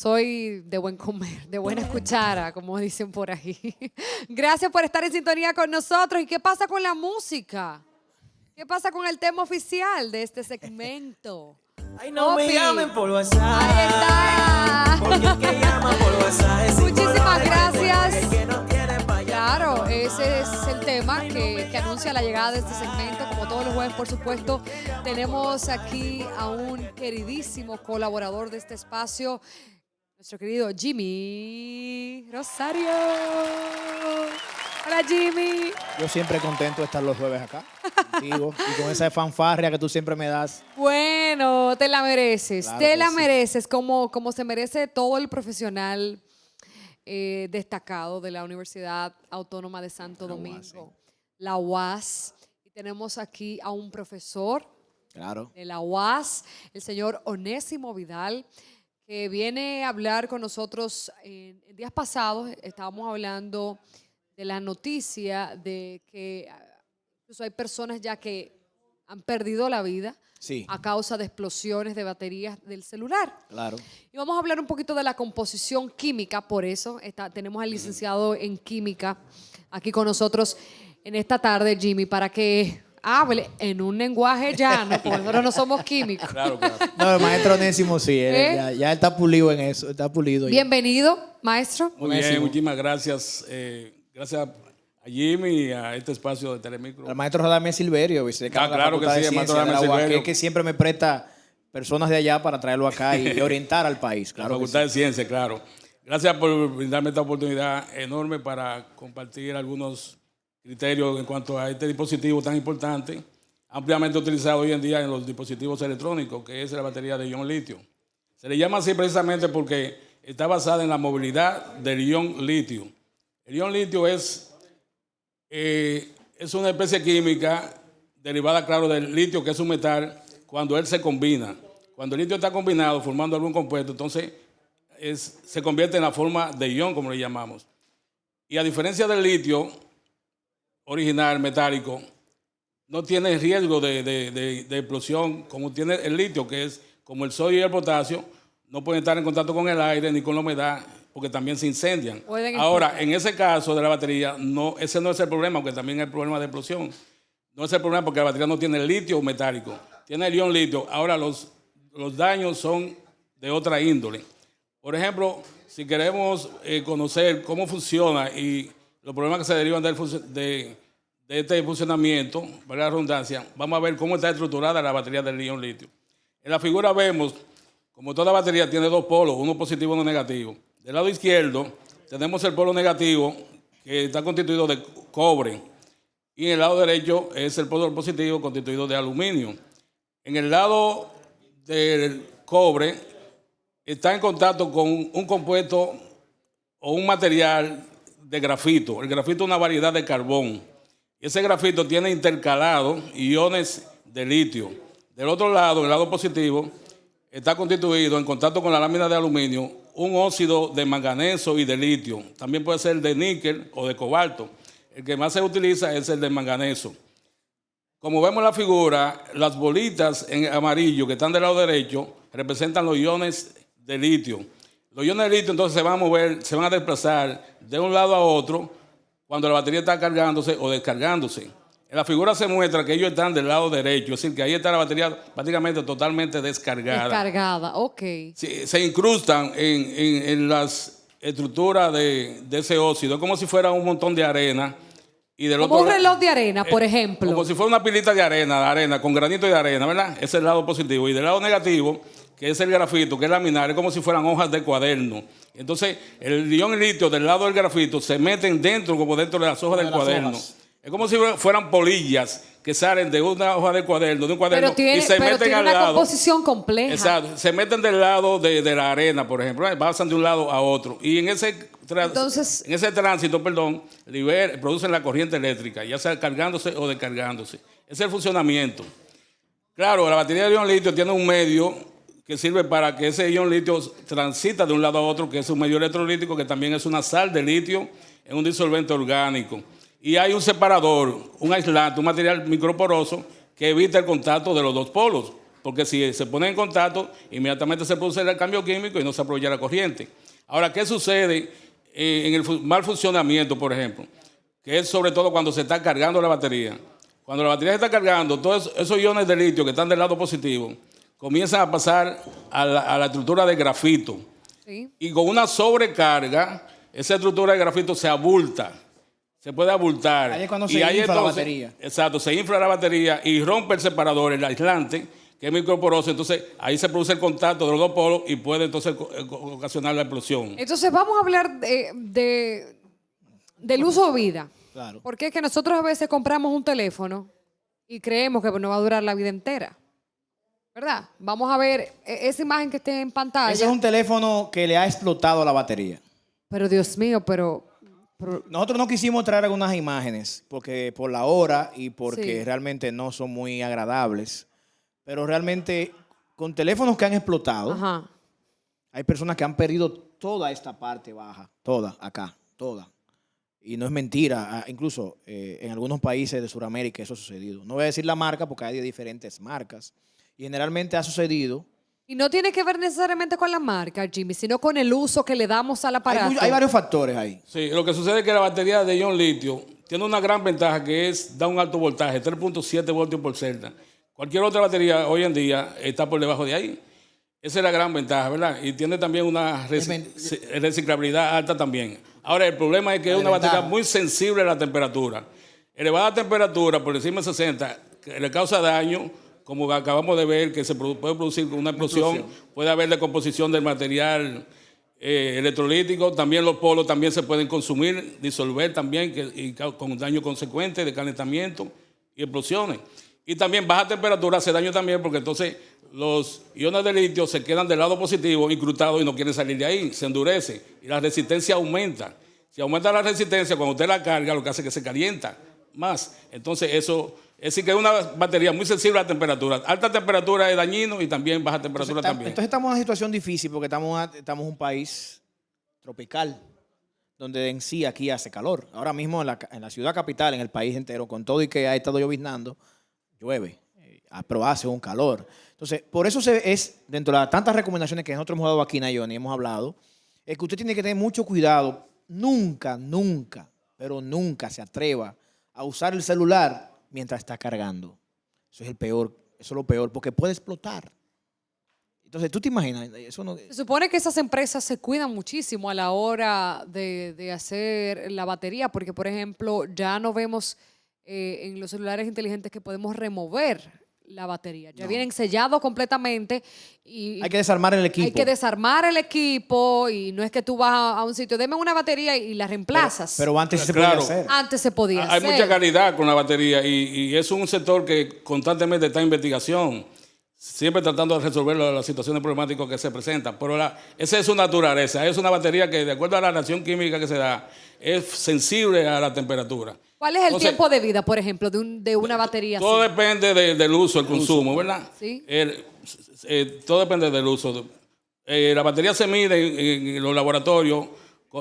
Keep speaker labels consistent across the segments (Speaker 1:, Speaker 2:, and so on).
Speaker 1: soy de buen comer, de buena cuchara, como dicen por ahí. Gracias por estar en sintonía con nosotros. ¿Y qué pasa con la música? ¿Qué pasa con el tema oficial de este segmento?
Speaker 2: Ay, no
Speaker 1: Opi.
Speaker 2: me llamen por WhatsApp.
Speaker 1: Ahí está.
Speaker 2: Porque el que llama por WhatsApp es
Speaker 1: Muchísimas gracias.
Speaker 2: el que no tiene pa' llamar.
Speaker 1: Claro, ese es el tema que anuncia la llegada de este segmento. Como todos los jueves, por supuesto, tenemos aquí a un queridísimo colaborador de este espacio, nuestro querido Jimmy Rosario. Hola, Jimmy.
Speaker 3: Yo siempre contento de estar los jueves acá contigo y con esa fanfarria que tú siempre me das.
Speaker 1: Bueno, te la mereces,
Speaker 3: Claro
Speaker 1: te
Speaker 3: que
Speaker 1: la
Speaker 3: sí.
Speaker 1: mereces, como se merece todo el profesional destacado de la Universidad Autónoma de Santo Domingo, la UAS. Y tenemos aquí a un profesor
Speaker 3: Claro.
Speaker 1: de la UAS, el señor Onésimo Vidal, que viene a hablar con nosotros. En días pasados estábamos hablando de la noticia de que incluso hay personas ya que han perdido la vida
Speaker 3: Sí,
Speaker 1: a causa de explosiones de baterías del celular.
Speaker 3: claro.
Speaker 1: Y vamos a hablar un poquito de la composición química, por eso tenemos al licenciado en química aquí con nosotros en esta tarde, Jimmy, para que hable en un lenguaje llano, porque nosotros no somos químicos.
Speaker 4: Claro, claro.
Speaker 3: No, el maestro Onésimo sí,
Speaker 1: ¿Eh?
Speaker 3: ya él está pulido en eso, está pulido. ya.
Speaker 1: Bienvenido, maestro.
Speaker 4: Muy bien,
Speaker 3: Onésimo.
Speaker 4: muchísimas gracias. Gracias a Jimmy y a este espacio de Telemicro.
Speaker 3: El maestro Radamés Silverio, vicedecano de la
Speaker 4: claro que
Speaker 3: Facultad
Speaker 4: sí,
Speaker 3: de
Speaker 4: el maestro
Speaker 3: Ciencias de la
Speaker 4: Radamés
Speaker 3: UAS,
Speaker 4: Silverio.
Speaker 3: que siempre me presta personas de allá para traerlo acá y orientar al país.
Speaker 4: La
Speaker 3: Claro que
Speaker 4: Facultad
Speaker 3: sí.
Speaker 4: de Ciencias, claro. Gracias por brindarme esta oportunidad enorme para compartir algunos criterios en cuanto a este dispositivo tan importante, ampliamente utilizado hoy en día en los dispositivos electrónicos, que es la batería de ion litio. Se le llama así precisamente porque está basada en la movilidad del ion litio. El ion litio es una especie química derivada, claro, del litio, que es un metal, cuando él se combina. Cuando el litio está combinado formando algún compuesto, entonces se convierte en la forma de ion, como le llamamos. Y a diferencia del litio original, metálico, no tiene riesgo de explosión como tiene el litio, que es como el sodio y el potasio, no pueden estar en contacto con el aire ni con la humedad, porque también se incendian.
Speaker 1: Pueden
Speaker 4: Ahora,
Speaker 1: explotar.
Speaker 4: en ese caso de la batería, no, ese no es el problema, porque también es el problema de explosión. No es el problema porque la batería no tiene litio metálico, tiene el ion litio. Ahora, los daños son de otra índole. Por ejemplo, si queremos conocer cómo funciona y los problemas que se derivan de este funcionamiento, para la redundancia, vamos a ver cómo está estructurada la batería del ion litio. En la figura vemos, como toda batería tiene dos polos, uno positivo y uno negativo. Del lado izquierdo tenemos el polo negativo, que está constituido de cobre, y en el lado derecho es el polo positivo, constituido de aluminio. En el lado del cobre está en contacto con un compuesto o un material de grafito. El grafito es una variedad de carbón. Ese grafito tiene intercalado iones de litio. Del otro lado, el lado positivo, está constituido en contacto con la lámina de aluminio un óxido de manganeso y de litio. También puede ser de níquel o de cobalto. El que más se utiliza es el de manganeso. Como vemos en la figura, las bolitas en amarillo que están del lado derecho representan los iones de litio. Los iones de litio entonces se van a mover, se van a desplazar de un lado a otro cuando la batería está cargándose o descargándose. En la figura se muestra que ellos están del lado derecho, es decir, que ahí está la batería prácticamente totalmente descargada.
Speaker 1: Descargada, ok.
Speaker 4: Se incrustan en las estructuras de ese óxido, es como si fuera un montón de arena. Y del
Speaker 1: Como
Speaker 4: otro
Speaker 1: un
Speaker 4: lado-
Speaker 1: reloj de arena, por ejemplo.
Speaker 4: Como si fuera una pilita de arena con granito de arena, ¿verdad? Ese es el lado positivo. Y del lado negativo, que es el grafito, que es laminar, es como si fueran hojas de cuaderno. Entonces, el ion litio del lado del grafito se meten dentro, como dentro de las hojas del
Speaker 3: las
Speaker 4: cuaderno.
Speaker 3: hojas.
Speaker 4: Es como si fueran polillas que salen de una hoja de cuaderno, de un cuaderno,
Speaker 1: Pero tiene,
Speaker 4: y se
Speaker 1: pero
Speaker 4: meten
Speaker 1: tiene
Speaker 4: al
Speaker 1: una
Speaker 4: lado.
Speaker 1: composición compleja.
Speaker 4: Exacto, se meten del lado de la arena, por ejemplo, pasan de un lado a otro. Y en ese,
Speaker 1: Entonces-
Speaker 4: en ese tránsito, producen la corriente eléctrica, ya sea cargándose o descargándose. Ese es el funcionamiento. Claro, la batería de ion litio tiene un medio que sirve para que ese ion litio transita de un lado a otro, que es un medio electrolítico, que también es una sal de litio en un disolvente orgánico. Y hay un separador, un aislante, un material microporoso que evita el contacto de los dos polos. porque si se pone en contacto, inmediatamente se produce el cambio químico y no se aprovecha la corriente. Ahora, ¿qué sucede en el mal funcionamiento, por ejemplo? Que es sobre todo cuando se está cargando la batería. Cuando la batería se está cargando, todos esos iones de litio que están del lado positivo comienzan a pasar a la estructura de grafito.
Speaker 1: Sí.
Speaker 4: Y con una sobrecarga, esa estructura de grafito se abulta. Se puede abultar.
Speaker 3: Ahí es cuando
Speaker 4: Y
Speaker 3: se
Speaker 4: ahí
Speaker 3: infla la
Speaker 4: entonces,
Speaker 3: batería.
Speaker 4: Exacto, se infla la batería y rompe el separador, el aislante, que es microporoso. Entonces, ahí se produce el contacto de los dos polos y puede entonces ocasionar la explosión.
Speaker 1: Entonces vamos a hablar del uso de vida.
Speaker 3: Claro.
Speaker 1: Porque es que nosotros a veces compramos un teléfono y creemos que nos va a durar la vida entera. ¿Verdad? Vamos a ver esa imagen que esté en pantalla.
Speaker 3: Ese es un teléfono que le ha explotado la batería.
Speaker 1: Pero Dios mío, pero
Speaker 3: Nosotros no quisimos traer algunas imágenes porque por la hora y porque
Speaker 1: Sí.
Speaker 3: realmente no son muy agradables. Pero realmente con teléfonos que han explotado,
Speaker 1: ajá.
Speaker 3: hay personas que han perdido toda esta parte baja, toda, acá, toda. Y no es mentira, incluso en algunos países de Sudamérica eso ha sucedido. No voy a decir la marca porque hay de diferentes marcas. Y generalmente ha sucedido.
Speaker 1: Y no tiene que ver necesariamente con la marca, Jimmy, sino con el uso que le damos al aparato.
Speaker 3: Hay varios factores ahí.
Speaker 4: Sí, lo que sucede es que la batería de ion litio tiene una gran ventaja que es da un alto voltaje, 3.7 voltios por celda. Cualquier otra batería hoy en día está por debajo de ahí. Esa es la gran ventaja, ¿verdad? Y tiene también una reciclabilidad alta también. Ahora, el problema es que es una batería muy sensible a la temperatura. Elevada temperatura, por encima de 60, que le causa daño, como acabamos de ver, que se puede producir una explosión, puede haber decomposición del material electrolítico, también los polos también se pueden consumir, disolver también, y con daño consecuente de calentamiento y explosiones. Y también baja temperatura hace daño también porque entonces los iones de litio se quedan del lado positivo incrustados y no quieren salir de ahí, se endurece y la resistencia aumenta. Si aumenta la resistencia, cuando usted la carga, lo que hace es que se calienta más. Entonces eso, es decir, que es una batería muy sensible a la temperatura. Alta temperatura es dañino y también baja temperatura también.
Speaker 3: Entonces estamos en una situación difícil porque estamos en un país tropical, donde en sí aquí hace calor. Ahora mismo en la ciudad capital, en el país entero, con todo y que ha estado lloviznando, llueve, pero hace un calor. Entonces, por eso es, dentro de las tantas recomendaciones que nosotros hemos dado aquí, Nayoni, hemos hablado, es que usted tiene que tener mucho cuidado. Nunca, nunca, pero nunca se atreva a usar el celular mientras está cargando. Eso es el peor, eso es lo peor, porque puede explotar. Entonces, ¿tú te imaginas? Eso no...
Speaker 1: Se supone que esas empresas se cuidan muchísimo a la hora de hacer la batería, porque, por ejemplo, ya no vemos en los celulares inteligentes que podemos remover la batería. Ya vienen sellados completamente. Y
Speaker 3: hay que desarmar el equipo.
Speaker 1: Hay que desarmar el equipo y no es que tú vas a un sitio, deme una batería y la reemplazas.
Speaker 3: Pero antes sí se
Speaker 4: Claro.
Speaker 3: podía hacer.
Speaker 1: Antes se podía
Speaker 4: Hay
Speaker 1: hacer.
Speaker 4: mucha calidad con la batería y es un sector que constantemente está en investigación, siempre tratando de resolver las situaciones problemáticas que se presentan. Pero esa es su naturaleza, es una batería que de acuerdo a la reacción química que se da, es sensible a la temperatura.
Speaker 1: ¿Cuál es el
Speaker 4: Entonces,
Speaker 1: tiempo de vida, por ejemplo, de una batería
Speaker 4: Todo
Speaker 1: así?
Speaker 4: depende del uso, el consumo, ¿verdad?
Speaker 1: Sí.
Speaker 4: Todo depende del uso. La batería se mide en los laboratorios,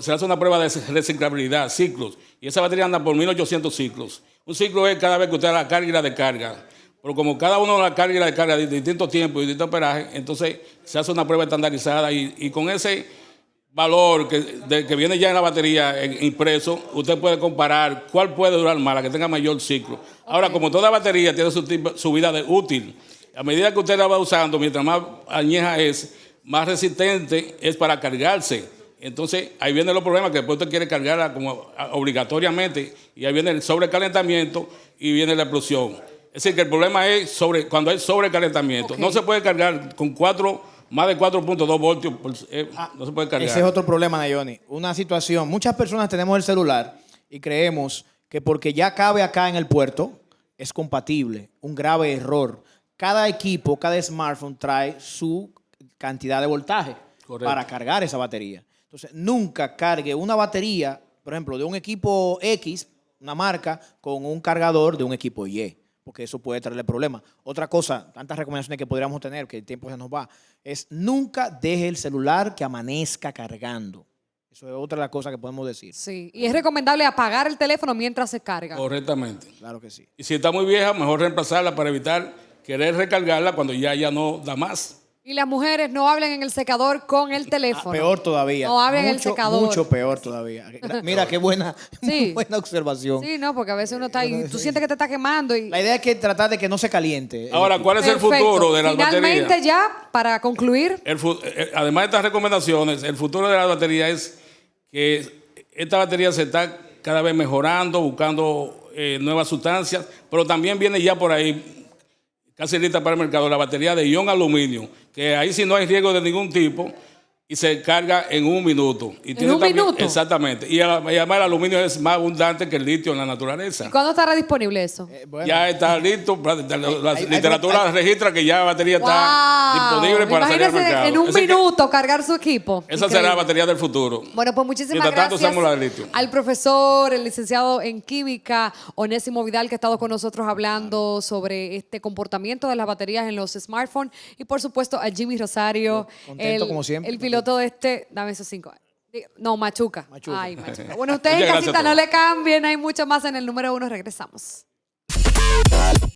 Speaker 4: se hace una prueba de reciclabilidad, ciclos, y esa batería anda por 1800 ciclos. Un ciclo es cada vez que usted la carga y la descarga. Pero como cada uno la carga y la descarga de distintos tiempos y distintos operajes, entonces se hace una prueba estandarizada y con ese valor que viene ya en la batería impreso, usted puede comparar cuál puede durar más, la que tenga mayor ciclo. Ahora, como toda batería tiene su vida útil, a medida que usted la va usando, mientras más añeja es, más resistente es para cargarse. Entonces, ahí vienen los problemas, que después usted quiere cargarla como obligatoriamente, y ahí viene el sobrecalentamiento y viene la explosión. Es decir, que el problema es cuando hay sobrecalentamiento.
Speaker 1: Okay.
Speaker 4: No se puede cargar con más de 4.2 voltios, no se puede cargar.
Speaker 3: Ese es otro problema, Nayoni. Una situación, muchas personas tenemos el celular y creemos que porque ya cabe acá en el puerto, es compatible. Un grave error. Cada equipo, cada smartphone trae su cantidad de voltaje para cargar esa batería. Entonces, nunca cargue una batería, por ejemplo, de un equipo X, una marca, con un cargador de un equipo Y, porque eso puede traerle problemas. Otra cosa, tantas recomendaciones que podríamos tener, que el tiempo se nos va, es nunca deje el celular que amanezca cargando. Eso es otra de las cosas que podemos decir.
Speaker 1: Sí, y es recomendable apagar el teléfono mientras se carga.
Speaker 4: Correctamente.
Speaker 3: Claro que sí.
Speaker 4: Y si está muy vieja, mejor reemplazarla para evitar querer recargarla cuando ya no da más.
Speaker 1: Y las mujeres no hablen en el secador con el teléfono.
Speaker 3: Peor todavía.
Speaker 1: No hablen en el
Speaker 3: Mucho,
Speaker 1: secador.
Speaker 3: Mucho peor todavía. Mira, qué buena,
Speaker 1: Sí.
Speaker 3: muy buena observación.
Speaker 1: Sí, no, porque a veces uno está ahí, tú sientes que te está quemando y...
Speaker 3: La idea es que tratar de que no se caliente.
Speaker 4: Ahora, ¿cuál es el
Speaker 1: Perfecto.
Speaker 4: futuro de las
Speaker 1: Finalmente
Speaker 4: baterías?
Speaker 1: ya, para concluir,
Speaker 4: Además de estas recomendaciones, el futuro de la batería es que esta batería se está cada vez mejorando, buscando nuevas sustancias, pero también viene ya por ahí, casi lista para el mercado, la batería de ion aluminio, que ahí sí no hay riesgo de ningún tipo y se carga en 1 minuto. Y
Speaker 1: ¿En un minuto?
Speaker 4: Exactamente. Y además el aluminio es más abundante que el litio en la naturaleza.
Speaker 1: ¿cuándo estará disponible eso?
Speaker 3: Bueno,
Speaker 4: Ya está listo, la
Speaker 3: hay-
Speaker 4: literatura registra que ya la batería está
Speaker 1: ¡Wow!
Speaker 4: disponible para salir al
Speaker 1: Imagínese
Speaker 4: mercado.
Speaker 1: en un
Speaker 4: Así que
Speaker 1: minuto cargar su equipo.
Speaker 4: esa será
Speaker 1: Increíble.
Speaker 4: la batería del futuro.
Speaker 1: Bueno, pues muchísimas
Speaker 4: Mientras tanto,
Speaker 1: gracias
Speaker 4: usamos la de litio.
Speaker 1: al profesor, el licenciado en química, Onésimo Vidal, que ha estado con nosotros hablando sobre este comportamiento de las baterías en los smartphones. Y por supuesto a Jimmy Rosario,
Speaker 3: Contento como siempre.
Speaker 1: el piloto de este, dame esos 5. No, Machuca.
Speaker 3: Machuca.
Speaker 1: Ay, Machuca. Bueno, ustedes en
Speaker 4: Muchas gracias
Speaker 1: casita
Speaker 4: a
Speaker 1: no
Speaker 4: todos.
Speaker 1: le cambien, hay mucho más en el número 1, regresamos.